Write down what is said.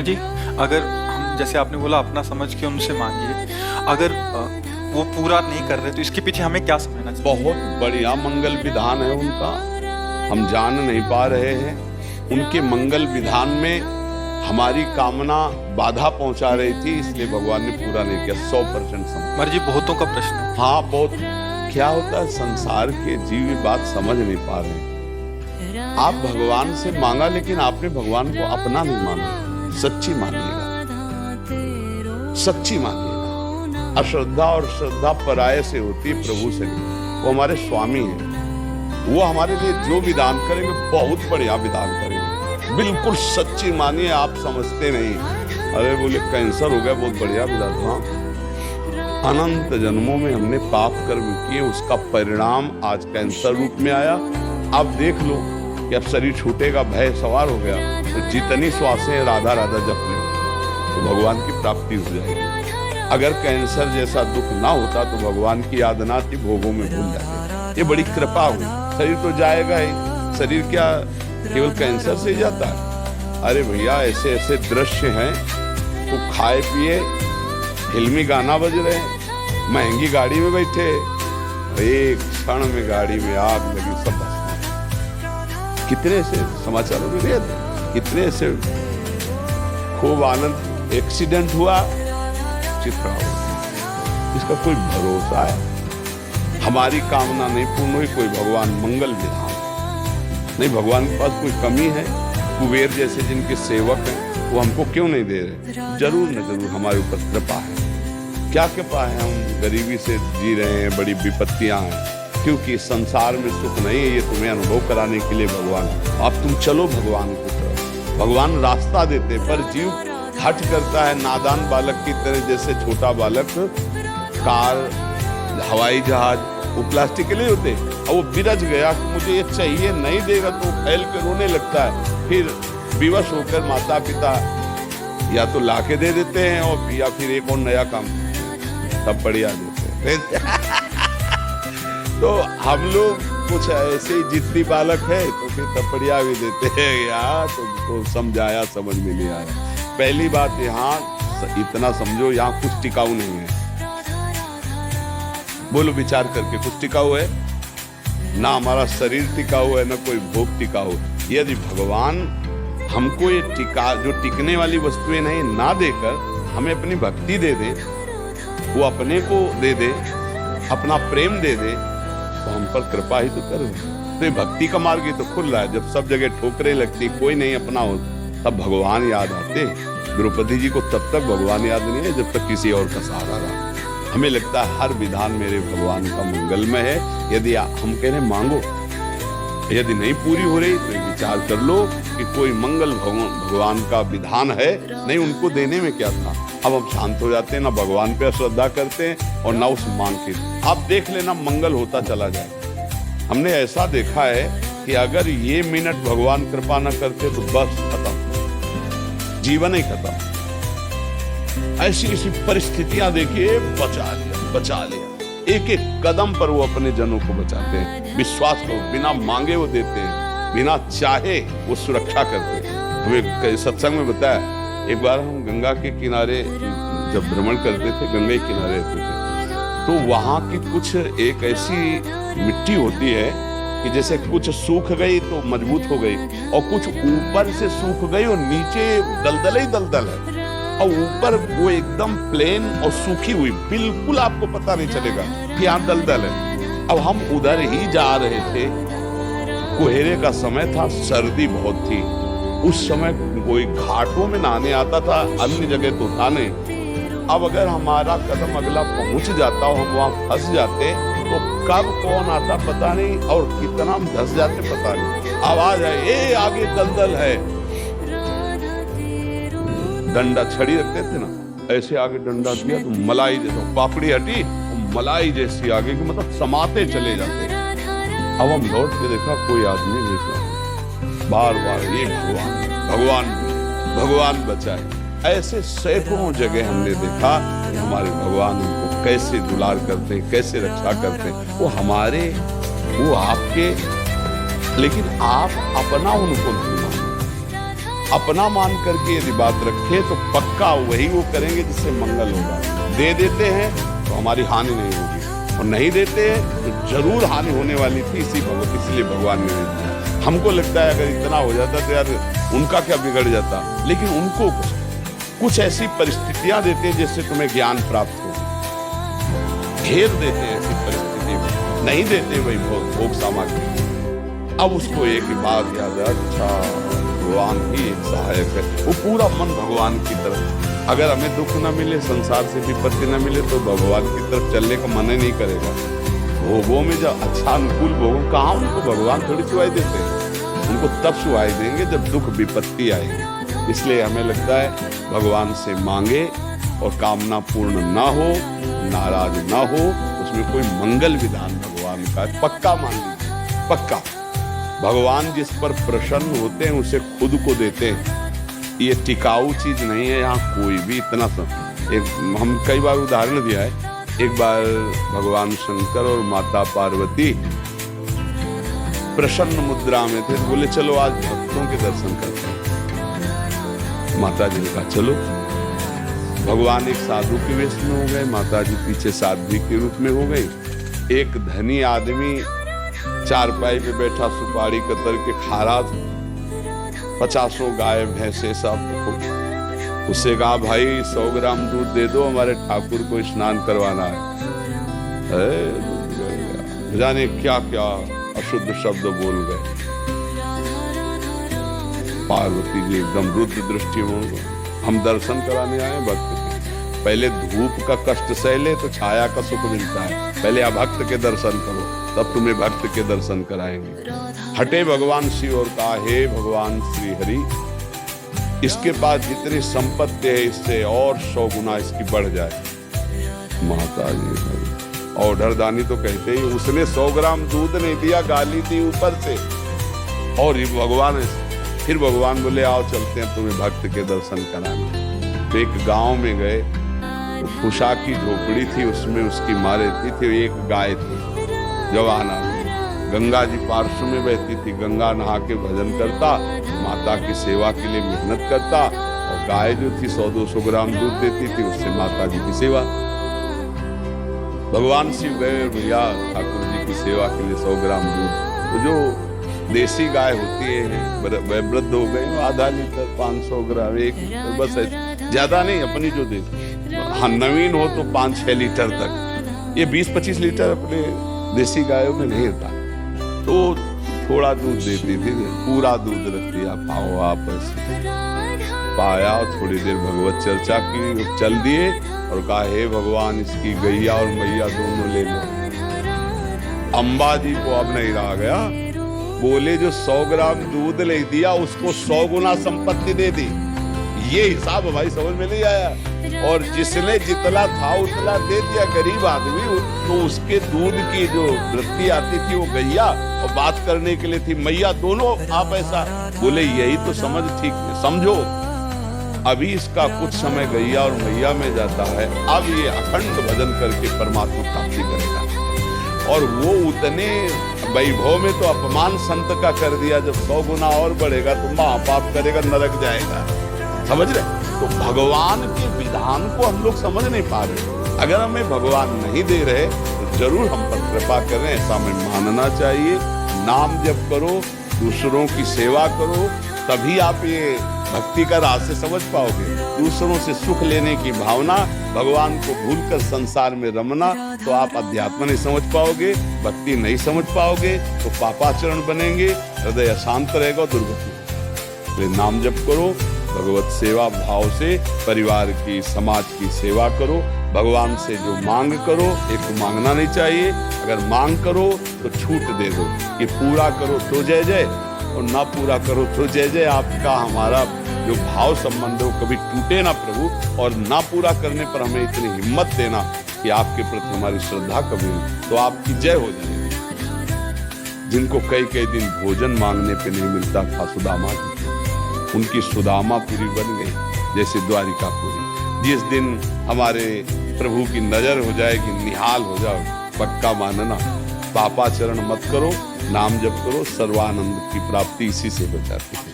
जी, अगर हम जैसे आपने बोला अपना समझ के उनसे मांगिए, अगर वो पूरा नहीं कर रहे तो इसके पीछे हमें क्या समझना चाहिए? बहुत बढ़िया मंगल विधान है उनका, हम जान नहीं पा रहे हैं। उनके मंगल विधान में हमारी कामना बाधा पहुंचा रही थी, इसलिए भगवान ने पूरा नहीं किया। 100% समझ। मर जी, बहुतों का प्रश्न है। हाँ, बहुत। क्या होता है, संसार के जीव ये बात समझ नहीं पा रहे। आप भगवान से मांगा, लेकिन आपने भगवान को अपना नहीं माना। सच्ची मानिएगा, सच्ची मानिएगा। अश्रद्धा और श्रद्धा पराये से होती है, प्रभु से नहीं। वो हमारे स्वामी हैं, वो हमारे लिए जो विधान करेंगे बहुत बढ़िया विधान करेंगे। बिल्कुल सच्ची मानिए, आप समझते नहीं। अरे बोले कैंसर हो गया, बहुत बढ़िया विधान। हाँ, अनंत जन्मों में हमने पाप कर्म किए, उसका परिणाम आज कैंसर रूप में आया। आप देख लो कि अब शरीर छूटेगा, भय सवार हो गया, तो जितनी श्वासें राधा राधा जप लो तो भगवान की प्राप्ति हो जाएगी। अगर कैंसर जैसा दुख ना होता तो भगवान की याद ना आती, भोगों में भूल जाते। ये बड़ी कृपा हुई। शरीर तो जाएगा ही, शरीर क्या केवल कैंसर से जाता है? अरे भैया, ऐसे ऐसे दृश्य हैं, तो खाए पिए, फिल्मी गाना बज रहे हैं, महंगी गाड़ी में बैठे, एक क्षण में गाड़ी में आग लगी, सब बस। कितने ऐसे समाचारों में दिए थे, कितने ऐसे खूब आनंद, एक्सीडेंट हुआ, चित्रा हो, इसका कोई भरोसा है? हमारी कामना नहीं पूर्ण हुई, कोई भगवान मंगल विधान नहीं। भगवान के पास कोई कमी है? कुबेर जैसे जिनके सेवक हैं, वो हमको क्यों नहीं दे रहे? जरूर न जरूर हमारे ऊपर कृपा है। क्या कृपा है? हम गरीबी से जी रहे हैं, बड़ी विपत्तियां हैं, क्योंकि संसार में सुख नहीं है। ये तुम्हें अनुभव कराने के लिए भगवान, अब तुम चलो भगवान की तरफ। भगवान रास्ता देते, पर जीव हट करता है, नादान बालक की तरह। जैसे छोटा बालक कार, हवाई जहाज, वो प्लास्टिक के लिए होते, और वो बिरज गया कि मुझे ये चाहिए, नहीं देगा तो फैल के रोने लगता है। फिर विवश होकर माता पिता या तो लाके दे देते हैं, और या फिर एक और नया काम तब बढ़िया देते हैं। तो हम लोग कुछ ऐसे ही जितनी बालक है तो फिर तपड़िया भी देते हैं। यार तुमको समझाया, समझ में नहीं आया। पहली बात, यहाँ इतना समझो, यहाँ कुछ टिकाऊ नहीं है। बोलो विचार करके, कुछ टिकाऊ है? ना हमारा शरीर टिकाऊ है, ना कोई भोग टिकाऊ। यदि भगवान हमको ये जो टिकने वाली वस्तुएं नहीं ना देकर हमें अपनी भक्ति दे दे, वो अपने को दे दे, अपना प्रेम दे दे, तो हम पर कृपा ही तो करे। तो ये भक्ति का मार्ग ही तो खुल रहा है। जब सब जगह ठोकरें लगती, कोई नहीं अपना हो, तब भगवान याद आते। द्रौपदी जी को तब तक भगवान याद नहीं है जब तक किसी और का सहारा रहा। हमें लगता है हर विधान मेरे भगवान का मंगलमय है। यदि हम कह रहे मांगो, यदि नहीं पूरी हो रही तो विचार कर लो कि कोई मंगल भगवान का विधान है, नहीं उनको देने में क्या था। अब हम शांत हो जाते हैं, ना भगवान पे श्रद्धा करते हैं और ना उस मांग के। आप देख लेना, मंगल होता चला जाए। हमने ऐसा देखा है कि अगर ये मिनट भगवान कृपा न करते तो बस खत्म, जीवन ही खत्म। ऐसी ऐसी परिस्थितियां देखिए, बचा लिया। एक एक कदम पर वो अपने जनों को बचाते हैं। विश्वास करो, बिना मांगे वो देते हैं, बिना चाहे वो सुरक्षा करते हैं। हमें सत्संग में बताया, एक बार हम गंगा के किनारे जब भ्रमण करते थे, गंगा के किनारे रहते थे, तो वहां की कुछ एक ऐसी मिट्टी होती है कि जैसे कुछ सूख गई तो मजबूत हो गई, और कुछ ऊपर से सूख गई और नीचे दलदल ही दलदल है, और ऊपर वो एकदम प्लेन और सूखी हुई, बिल्कुल आपको पता नहीं चलेगा कि यहाँ दलदल है। अब हम उधर ही जा रहे थे, कोहरे का समय था, सर्दी बहुत थी। उस समय कोई घाटों में नहाने आता था, अन्य जगह तो था नहीं। अब अगर हमारा कदम अगला पहुंच जाता और हम वहां फंस जाते तो कब कौन आता पता नहीं, और कितना हम धंस जाते पता नहीं। आवाज है, ए आगे दलदल है। डंडा छड़ी रखते थे ना, ऐसे आगे डंडा दिया तो मलाई जैसा पापड़ी हटी, मलाई जैसी आगे की, मतलब समाते चले जाते। अब हम लौट के देखा कोई आदमी नहीं था। बार बार ये भगवान बचाए। ऐसे सैकड़ों जगह हमने देखा कि हमारे भगवान उनको कैसे दुलार करते हैं, कैसे रक्षा करते हैं। वो हमारे, वो आपके, लेकिन आप अपना उनको नहीं मानते। अपना मान करके यदि बात रखे तो पक्का वही वो करेंगे जिससे मंगल होगा। दे देते हैं तो हमारी हानि नहीं होगी, और नहीं देते हैं तो जरूर हानि होने वाली थी, इसलिए भगवान ने नहीं दिया। हमको लगता है अगर इतना हो जाता तो यार उनका क्या बिगड़ जाता, लेकिन उनको कुछ ऐसी परिस्थितियां देते हैं जिससे तुम्हें ज्ञान प्राप्त हो, घेर देते हैं ऐसी परिस्थिति में, नहीं देते वही भोग सामग्री। अब उसको एक ही बात याद है, अच्छा भगवान ही एक सहायक है, वो पूरा मन भगवान की तरफ। अगर हमें दुख न मिले, संसार से विपत्ति न मिले, तो भगवान की तरफ चलने का मन ही नहीं करेगा। भोगों में जब अच्छा अनुकूल भोगों, कहाँ उनको भगवान थोड़ी सुहाई देते हैं, उनको तब सुहाई देंगे जब दुख विपत्ति आएगी। इसलिए हमें लगता है भगवान से मांगे और कामना पूर्ण ना हो, नाराज ना हो, उसमें कोई मंगल विधान भगवान का पक्का मान लीजिए, पक्का। भगवान जिस पर प्रसन्न होते हैं उसे खुद को देते हैं, ये टिकाऊ चीज नहीं है यहाँ कोई भी। इतना एक हम कई बार उदाहरण दिया है, एक बार भगवान शंकर और माता पार्वती प्रसन्न मुद्रा में थे, बोले चलो आज भक्तों के दर्शन करते हैं। माता जी ने कहा चलो। भगवान एक साधु के वेश में हो गए, माता जी पीछे साध्वी के रूप में हो गई। एक धनी आदमी चारपाई पे बैठा सुपारी कतर के खा रहा था, 50 गाय भैंसे सब। उससे कहा भाई 100 ग्राम दूध दे दो, हमारे ठाकुर को स्नान करवाना है। जाने क्या क्या अशुद्ध शब्द बोल गए। पार्वती जी एकदम रुद्र दृष्टि में, हम दर्शन कराने आए भक्त के, पहले धूप का कष्ट सह ले तो छाया का सुख मिलता है, पहले अभक्त के दर्शन करो तब तुम्हें भक्त के दर्शन कराएंगे। हटे भगवान शिव और कहा हे भगवान श्री हरि, इसके पास जितनी संपत्ति है इससे और 100 गुना इसकी बढ़ जाए। माता जी ऑर्डर दानी तो कहते ही, उसने 100 ग्राम दूध नहीं दिया, गाली दी ऊपर से। और ये भगवान, फिर भगवान बोले आओ चलते हैं तुम्हें भक्त के दर्शन कराने। तो एक गांव में गए, तो उषा की झोपड़ी थी, उसमें उसकी माँ रहती थी, एक गाय थी जवान आदमी। गंगा जी पार्श्व में बहती थी, गंगा नहा के भजन करता, माता की सेवा के लिए मेहनत करता, और गाय जो थी 100-200 ग्राम दूध देती थी, उससे माता जी की सेवा। भगवान शिव गए भैया ठाकुर जी की सेवा के लिए 100 ग्राम दूध। तो जो देसी गाय होती है वृद्ध हो गई, आधा लीटर 500 ग्राम, 1 लीटर, बस ऐसे ज्यादा नहीं। अपनी जो देसी, हाँ नवीन हो तो 5-6 लीटर तक, ये 20-25 लीटर अपने देसी गायों में नहीं होता। तो थोड़ा दूध देती थी, पूरा दूध रख दिया, पाओ आप ऐसे पाया। थोड़ी देर भगवत चर्चा की, चल दिए और कहा हे भगवान इसकी गैया और मैया दोनों ले लो। अम्बा जी को अब नहीं रहा गया, बोले जो 100 ग्राम दूध ले दिया उसको 100 गुना संपत्ति दे दी। ये हिसाब भाई समझ में नहीं आया। और जिसने जितना था उतना दे दिया गरीब आदमी, तो उसके दूध की जो वृत्ति आती थी वो गैया, और बात करने के लिए थी मैया, दोनों आप ऐसा बोले। यही तो समझ ठीक है, समझो अभी इसका कुछ समय गैया और मैया में जाता है, अब ये अखंड भजन करके परमात्मा प्राप्ति करेगा। और वो उतने वैभव में तो अपमान संत का कर दिया, जब 100 गुना और बढ़ेगा तो महापाप करेगा, नरक जाएगा। समझ रहे? तो भगवान के विधान को हम लोग समझ नहीं पा रहे। अगर हमें भगवान नहीं दे रहे तो जरूर हम पर कृपा करें, ऐसा हमें मानना चाहिए। नाम जप करो, दूसरों की सेवा करो, तभी आप ये भक्ति का रास्ते समझ पाओगे। दूसरों से सुख लेने की भावना, भगवान को भूलकर संसार में रमना, तो आप अध्यात्म नहीं समझ पाओगे, भक्ति नहीं समझ पाओगे, तो पापाचरण बनेंगे, हृदय अशांत रहेगा, दुर्गति। नाम जप करो, भगवत सेवा भाव से परिवार की, समाज की सेवा करो। भगवान से जो मांग करो, एक तो मांगना नहीं चाहिए, अगर मांग करो तो छूट दे दो कि पूरा करो तो जय जय, और ना पूरा करो तो जय जय। आपका हमारा जो भाव संबंध हो कभी टूटे ना प्रभु, और ना पूरा करने पर हमें इतनी हिम्मत देना कि आपके प्रति हमारी श्रद्धा कभी तो आपकी जय हो जाए। जिनको कई दिन भोजन मांगने पे नहीं मिलता था सुदामा जी, उनकी सुदामापुरी बन गई जैसे द्वारिकापुरी। जिस दिन हमारे प्रभु की नजर हो जाएगी, निहाल हो जाओ, पक्का मानना, पापाचरण मत करो, नाम जप करो, सर्वानंद की प्राप्ति इसी से हो जाती है।